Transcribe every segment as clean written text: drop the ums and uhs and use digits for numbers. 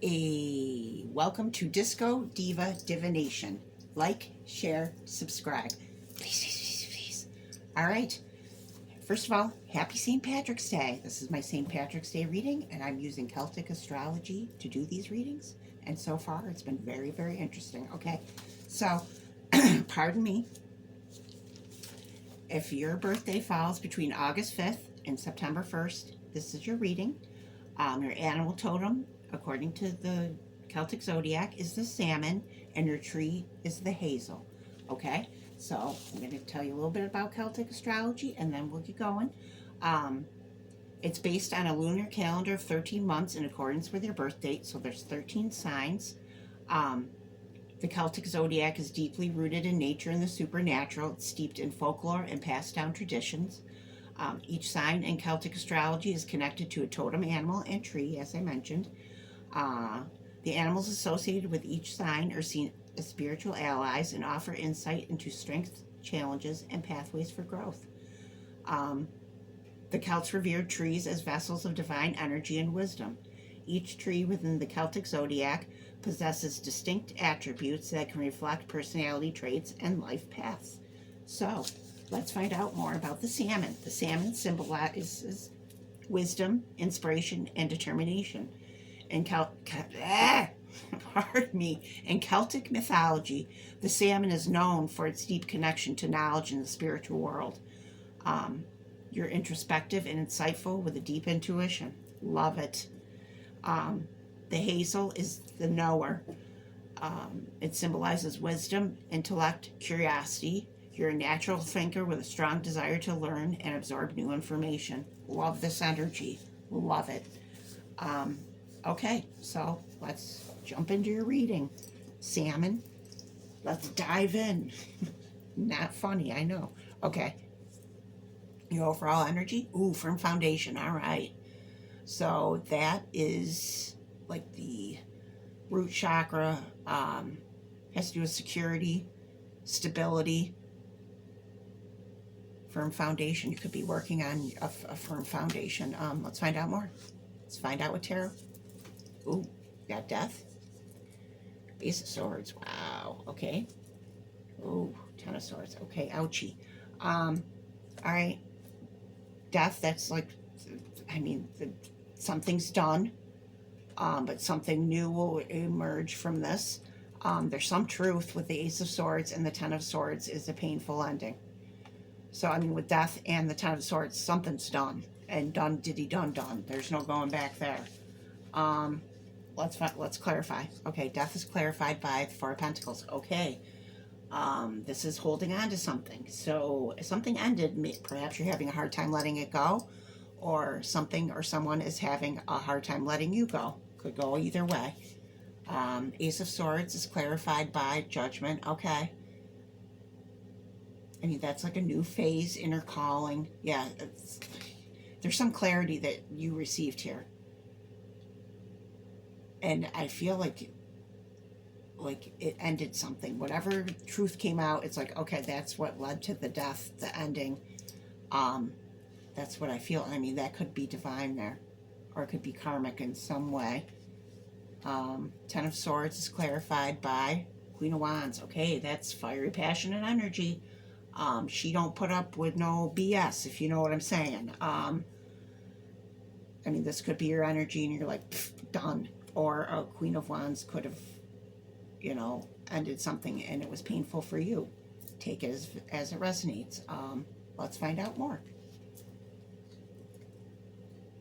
A welcome to Disco Diva Divination. Like, share, subscribe. Please, please, please, please. All right. First of all, happy St. Patrick's Day. This is my St. Patrick's Day reading, and I'm using Celtic Astrology to do these readings. And so far, it's been very, very interesting. Okay. So, pardon me. If your birthday falls between August 5th and September 1st, this is your reading. Your animal totem, according to the Celtic Zodiac, is the salmon, and your tree is the hazel. Okay, so I'm going to tell you a little bit about Celtic astrology, and then we'll get going. It's based on a lunar calendar of 13 months in accordance with your birth date, so there's 13 signs. The Celtic Zodiac is deeply rooted in nature and the supernatural. It's steeped in folklore and passed down traditions. Each sign in Celtic astrology is connected to a totem animal and tree, as I mentioned. The animals associated with each sign are seen as spiritual allies and offer insight into strengths, challenges, and pathways for growth. The Celts revered trees as vessels of divine energy and wisdom. Each tree within the Celtic Zodiac possesses distinct attributes that can reflect personality traits and life paths. So, let's find out more about the salmon. The salmon symbolizes wisdom, inspiration, and determination. In In Celtic mythology, the salmon is known for its deep connection to knowledge in the spiritual world. You're introspective and insightful with a deep intuition. Love it. The hazel is the knower. It symbolizes wisdom, intellect, curiosity. You're a natural thinker with a strong desire to learn and absorb new information. Love this energy. Love it. Okay, so let's jump into your reading. Salmon, let's dive in. Not funny, I know. Okay. Your overall energy? Ooh, firm foundation. All right. So that is like the root chakra. Has to do with security, stability, firm foundation. You could be working on a firm foundation. Let's find out more. Let's find out what tarot. Ooh, got death. Ace of Swords. Wow. Okay. Ooh, Ten of Swords. Okay, ouchie. All right. Death, that's like, something's done. But something new will emerge from this. There's some truth with the Ace of Swords, and the Ten of Swords is a painful ending. So, with death and the Ten of Swords, something's done. And done, diddy, done, done. There's no going back there. Let's clarify. Okay, death is clarified by the Four of Pentacles. Okay. This is holding on to something. So, if something ended, perhaps you're having a hard time letting it go, or something or someone is having a hard time letting you go. Could go either way. Ace of Swords is clarified by judgment. Okay. That's like a new phase, inner calling. Yeah, there's some clarity that you received here. And I feel like it ended something. Whatever truth came out, it's like, okay, that's what led to the death, the ending. That's what I feel. That could be divine there, or it could be karmic in some way. Ten of Swords is clarified by Queen of Wands. Okay, that's fiery, passionate energy. She don't put up with no BS, if you know what I'm saying. This could be your energy, and you're like, done. Or a Queen of Wands could have, ended something, and it was painful for you. Take it as it resonates. Let's find out more.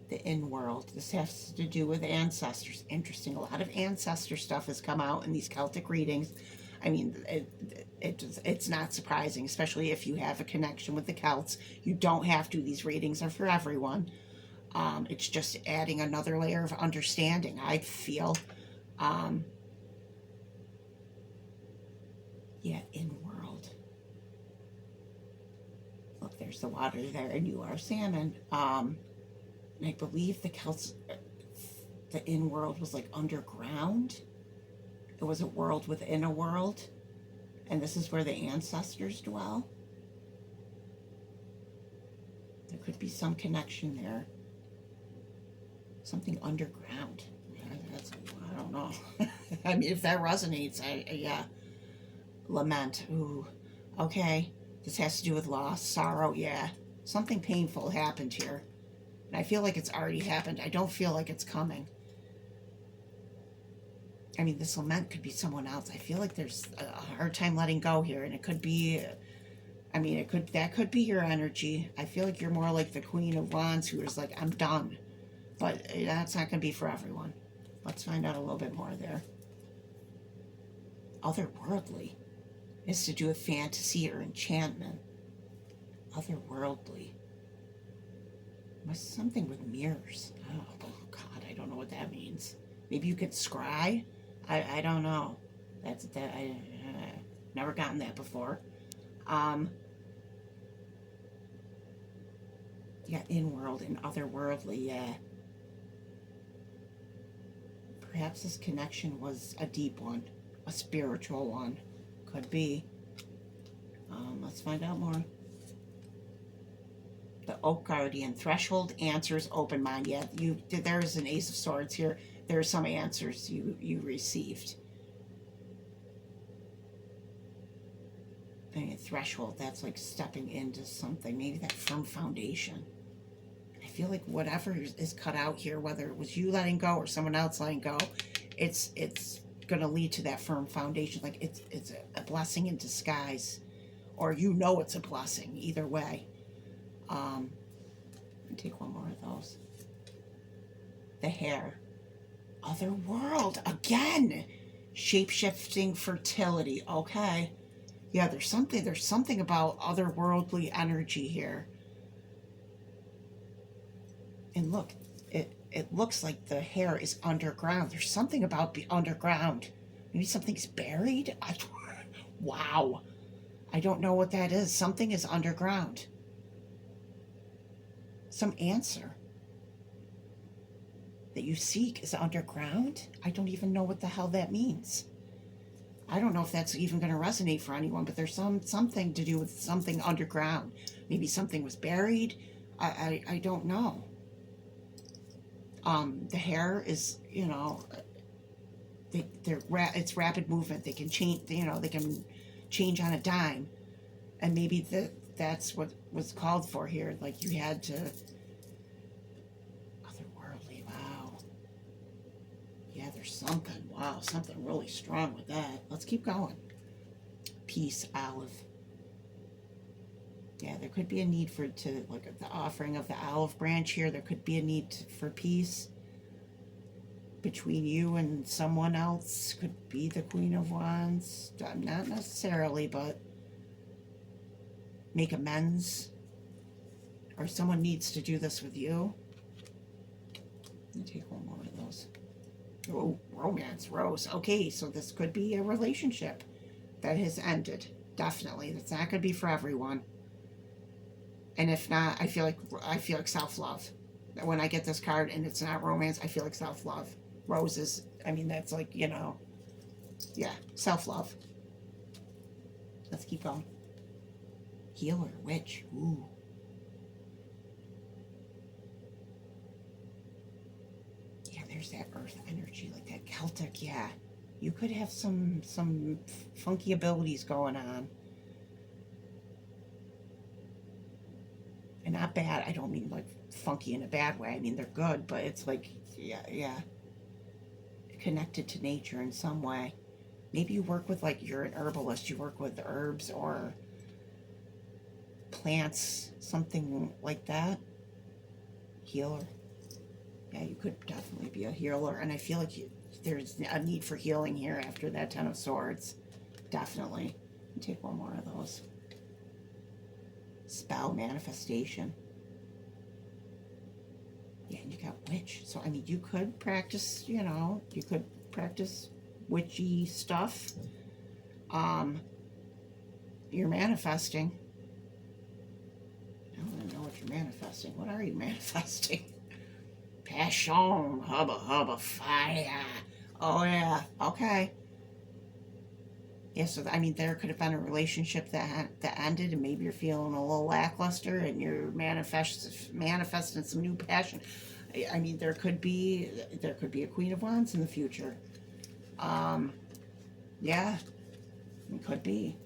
The in-world. This has to do with ancestors. Interesting. A lot of ancestor stuff has come out in these Celtic readings. It's not surprising, especially if you have a connection with the Celts. You don't have to. These readings are for everyone. It's just adding another layer of understanding, I feel. Yeah, in-world. Look, there's the water there, and you are salmon. And I believe the Celts, the in-world was like underground. It was a world within a world. And this is where the ancestors dwell. There could be some connection there. Something underground. I don't I mean, if that resonates, yeah. Lament. Ooh. Okay. This has to do with loss, sorrow. Yeah. Something painful happened here. And I feel like it's already happened. I don't feel like it's coming. I mean, this lament could be someone else. I feel like there's a hard time letting go here, and it could be. I mean, that could be your energy. I feel like you're more like the Queen of Wands, who is like, I'm done. But that's not going to be for everyone. Let's find out a little bit more there. Otherworldly is to do with fantasy or enchantment. Otherworldly. Something with mirrors. Oh, God, I don't know what that means. Maybe you could scry? I don't know. I never gotten that before. Yeah, in-world and otherworldly, yeah. Perhaps this connection was a deep one, a spiritual one. Could be. Let's find out more. The Oak Guardian. Threshold, answers, open mind. Yeah, there's an Ace of Swords here. There are some answers you received. I mean, threshold, that's like stepping into something. Maybe that firm foundation. I feel like whatever is cut out here, whether it was you letting go or someone else letting go, it's going to lead to that firm foundation. Like it's a blessing in disguise, or it's a blessing. Either way. Take one more of those. The Hare. Otherworld again. Shape-shifting fertility. Okay. Yeah, there's something about otherworldly energy here. And look, it looks like the Hare is underground. There's something about the underground. Maybe something's buried? Wow. I don't know what that is. Something is underground. Some answer that you seek is underground? I don't even know what the hell that means. I don't know if that's even going to resonate for anyone, but there's something to do with something underground. Maybe something was buried. I don't know. The Hare is, it's rapid movement. They can change, they can change on a dime. And maybe that's what was called for here. Like you had to. Otherworldly, wow. Yeah, there's something. Wow, something really strong with that. Let's keep going. Peace, olive. Yeah, there could be a need look at the offering of the olive branch here. There could be a need for peace between you and someone else. Could be the Queen of Wands. Not necessarily, but make amends. Or someone needs to do this with you. Let me take one more of those. Oh, romance, rose. Okay, so this could be a relationship that has ended. Definitely. That's not going to be for everyone. And if not, I feel like self-love. When I get this card and it's not romance, I feel like self-love. Roses, I mean, that's like, yeah, self-love. Let's keep going. Healer, witch, ooh. Yeah, there's that earth energy, like that Celtic, yeah. You could have some funky abilities going on. And not bad. I don't mean like funky in a bad way. I mean they're good, but it's like yeah. Connected to nature in some way. Maybe you work with you're an herbalist. You work with herbs or plants, something like that. Healer. Yeah, you could definitely be a healer, and I feel like there's a need for healing here after that Ten of Swords. Definitely. Take one more of those. Spell, manifestation. Yeah, and you got witch. So, I mean, you could practice, you could practice witchy stuff. You're manifesting. I don't even know what you're manifesting. What are you manifesting? Passion, hubba, fire. Oh, yeah. Okay. Yeah, so I mean, there could have been a relationship that ended, and maybe you're feeling a little lackluster, and you're manifesting some new passion. I mean, there could be a Queen of Wands in the future. Yeah, it could be.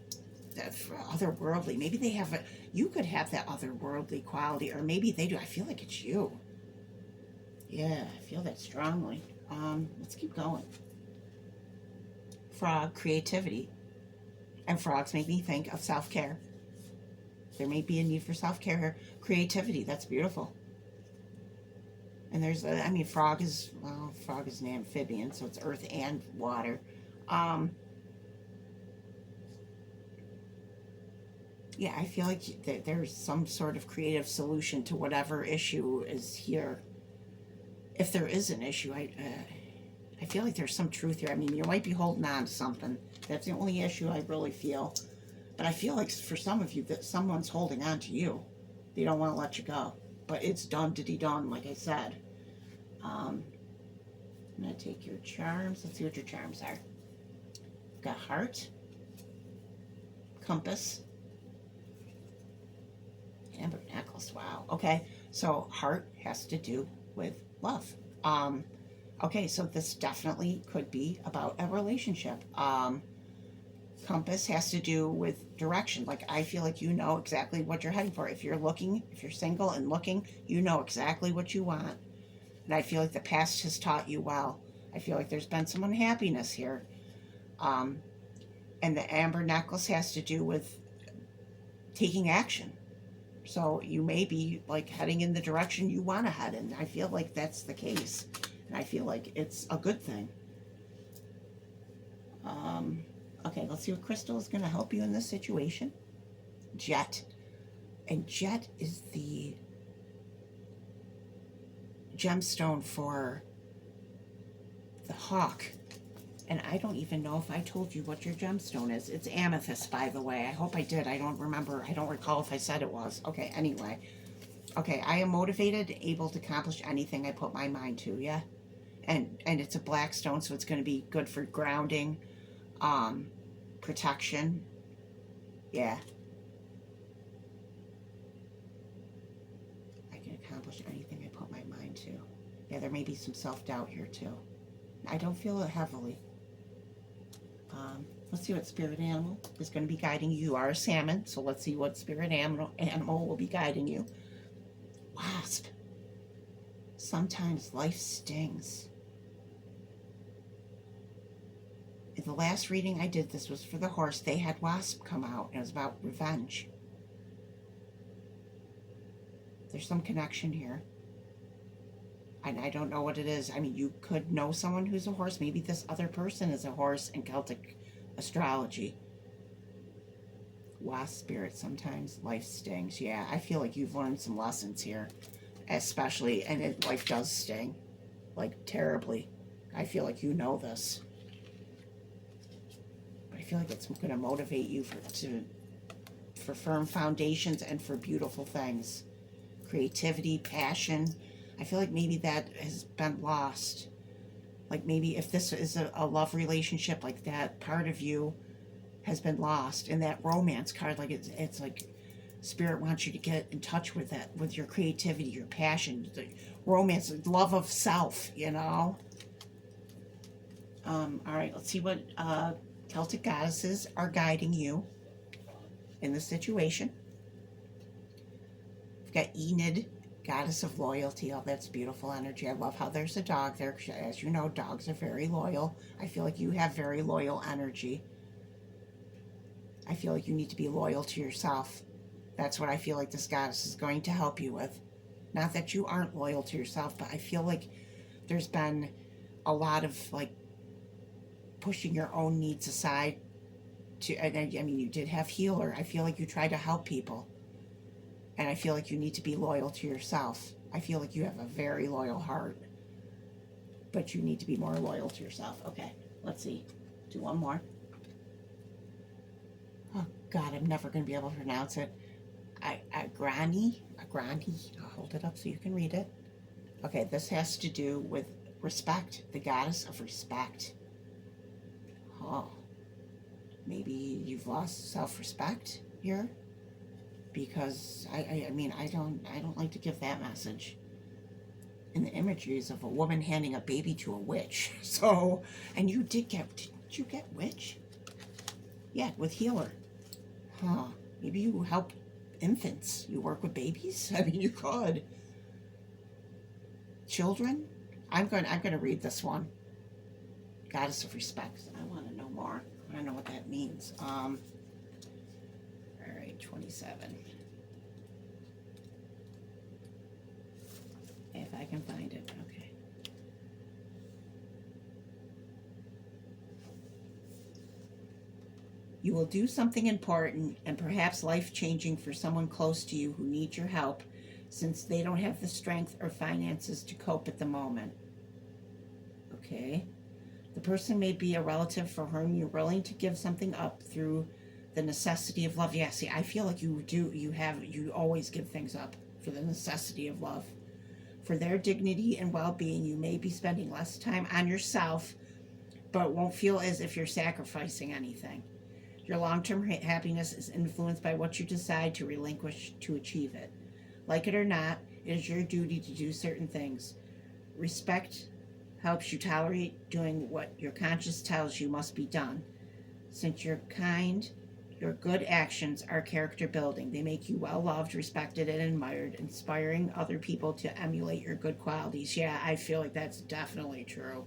That for otherworldly. Maybe they have a. You could have that otherworldly quality, or maybe they do. I feel like it's you. Yeah, I feel that strongly. Let's keep going. Frog, creativity. And frogs make me think of self care. There may be a need for self care. Creativity, that's beautiful. And there's, I mean, frog is, well, frog is an amphibian, so it's earth and water. Um, yeah, I feel like there's some sort of creative solution to whatever issue is here. If there is an issue, I feel like there's some truth here. I mean, you might be holding on to something. That's the only issue I really feel. But I feel like for some of you that someone's holding on to you. They don't want to let you go. But it's done, diddy done, like I said. I'm going to take your charms. Let's see what your charms are. We've got heart, compass, amber necklace. Wow. Okay. So heart has to do with love. Okay, so this definitely could be about a relationship. Compass has to do with direction. Like, I feel like you know exactly what you're heading for. If you're looking, if you're single and looking, you know exactly what you want. And I feel like the past has taught you well. I feel like there's been some unhappiness here. Um, and the amber necklace has to do with taking action. So you may be like heading in the direction you want to head in. I feel like that's the case. And I feel like it's a good thing. Okay, let's see what crystal is going to help you in this situation. Jet. And jet is the gemstone for the hawk. And I don't even know if I told you what your gemstone is. It's amethyst, by the way. I hope I did. I don't remember. I don't recall if I said it was. Okay, anyway. Okay, I am motivated, able to accomplish anything I put my mind to, yeah? And it's a black stone, so it's going to be good for grounding, protection. Yeah. I can accomplish anything I put my mind to. Yeah, there may be some self-doubt here, too. I don't feel it heavily. Let's see what spirit animal is going to be guiding you. You are a salmon, so let's see what spirit animal will be guiding you. Wasp. Sometimes life stings. In the last reading I did, this was for the horse, they had wasp come out. It was about revenge. There's some connection here. And I don't know what it is. I mean, you could know someone who's a horse. Maybe this other person is a horse in Celtic astrology. Wasp spirit, sometimes life stings. Yeah, I feel like you've learned some lessons here. Especially, and life does sting. Like, terribly. I feel like you know this. But I feel like it's going to motivate you for firm foundations and for beautiful things. Creativity, passion. I feel like maybe that has been lost. Like, maybe if this is a love relationship, like, that part of you has been lost. And that romance card, like, it's like spirit wants you to get in touch with that, with your creativity, your passion, the romance, love of self, you know? All right, let's see what Celtic goddesses are guiding you in this situation. We've got Enid, goddess of loyalty. Oh, that's beautiful energy. I love how there's a dog there. As you know, dogs are very loyal. I feel like you have very loyal energy. I feel like you need to be loyal to yourself. That's what I feel like this goddess is going to help you with. Not that you aren't loyal to yourself, but I feel like there's been a lot of, like, pushing your own needs aside to, and I mean, you did have healer. I feel like you try to help people. And I feel like you need to be loyal to yourself. I feel like you have a very loyal heart. But you need to be more loyal to yourself. Okay, let's see. Do one more. Oh, God, I'm never going to be able to pronounce it. Agrani. I'll hold it up so you can read it. Okay, this has to do with respect. The goddess of respect. Oh. Maybe you've lost self-respect here? Because I mean, I don't like to give that message. And the imagery is of a woman handing a baby to a witch. So, and you didn't you get witch? Yeah, with healer. Huh. Maybe you help infants. You work with babies? I mean, you could. Children? I'm going to read this one. Goddess of Respect. I want to know more. I don't know what that means. All right, 27. If I can find it, okay. You will do something important and perhaps life-changing for someone close to you who needs your help, since they don't have the strength or finances to cope at the moment. Okay. The person may be a relative for whom you're willing to give something up through the necessity of love. Yeah, see, I feel like you always give things up for the necessity of love. For their dignity and well-being, you may be spending less time on yourself, but won't feel as if you're sacrificing anything. Your long-term happiness is influenced by what you decide to relinquish to achieve it. Like it or not, it is your duty to do certain things. Respect helps you tolerate doing what your conscience tells you must be done. Since you're kind, your good actions are character building. They make you well loved, respected, and admired, inspiring other people to emulate your good qualities. Yeah, I feel like that's definitely true.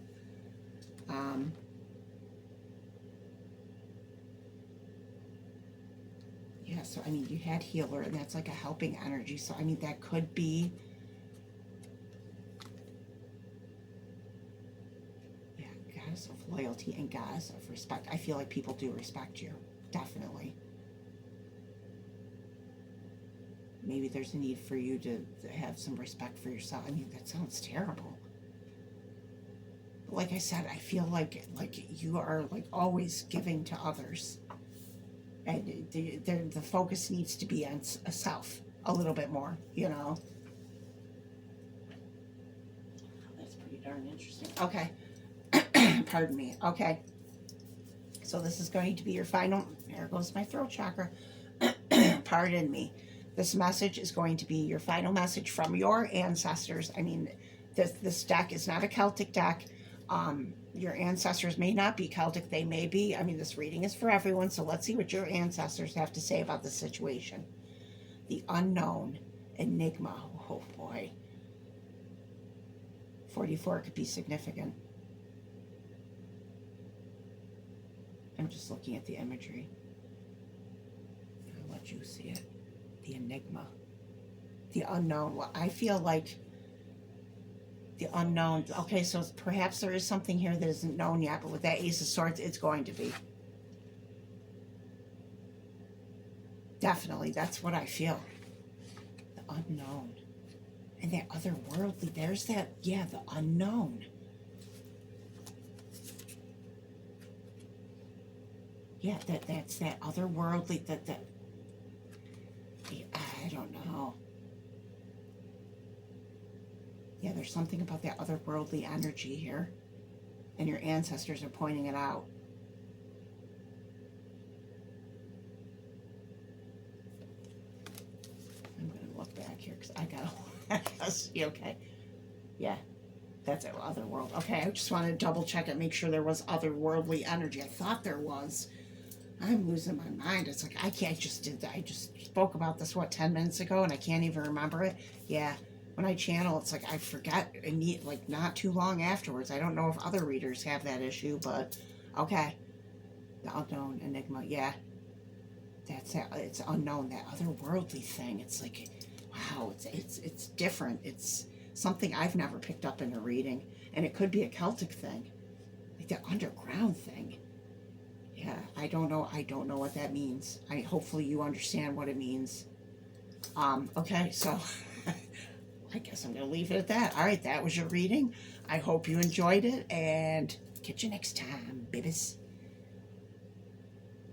Yeah, so I mean, you had healer, and that's like a helping energy. So I mean, that could be. Yeah, goddess of loyalty and goddess of respect. I feel like people do respect you. Definitely. Maybe there's a need for you to have some respect for yourself. I mean, that sounds terrible. But like I said, I feel like you are like always giving to others, and the focus needs to be on a self a little bit more. You know. That's pretty darn interesting. Okay. Pardon me. Okay. So this is going to be your final. There goes my throat chakra. Pardon me. This message is going to be your final message from your ancestors. I mean, this deck is not a Celtic deck. Your ancestors may not be Celtic. They may be. I mean, this reading is for everyone. So let's see what your ancestors have to say about the situation. The unknown enigma. Oh boy. 44 could be significant. I'm just looking at the imagery. I'll let you see it. The enigma. The unknown. Well, I feel like the unknown. Okay, so perhaps there is something here that isn't known yet, but with that Ace of Swords, it's going to be. Definitely, that's what I feel. The unknown. And that otherworldly, there's that, yeah, the unknown. Yeah, that's that otherworldly, that I don't know. Yeah, there's something about that otherworldly energy here. And your ancestors are pointing it out. I'm going to look back here because I gotta see, okay. Yeah, that's it, otherworld. Okay, I just want to double check it, make sure there was otherworldly energy. I thought there was. I'm losing my mind. It's like I just spoke about this 10 minutes ago and I can't even remember it. Yeah, when I channel, it's like I forget like not too long afterwards. I don't know if other readers have that issue, but okay. The unknown enigma, yeah. That's that. It's unknown, that otherworldly thing. It's like, wow, it's different. It's something I've never picked up in a reading, and it could be a Celtic thing, like that underground thing. Yeah, I don't know what that means. Hopefully you understand what it means. Okay, so I guess I'm going to leave it at that. All right, that was your reading. I hope you enjoyed it, and catch you next time, babies.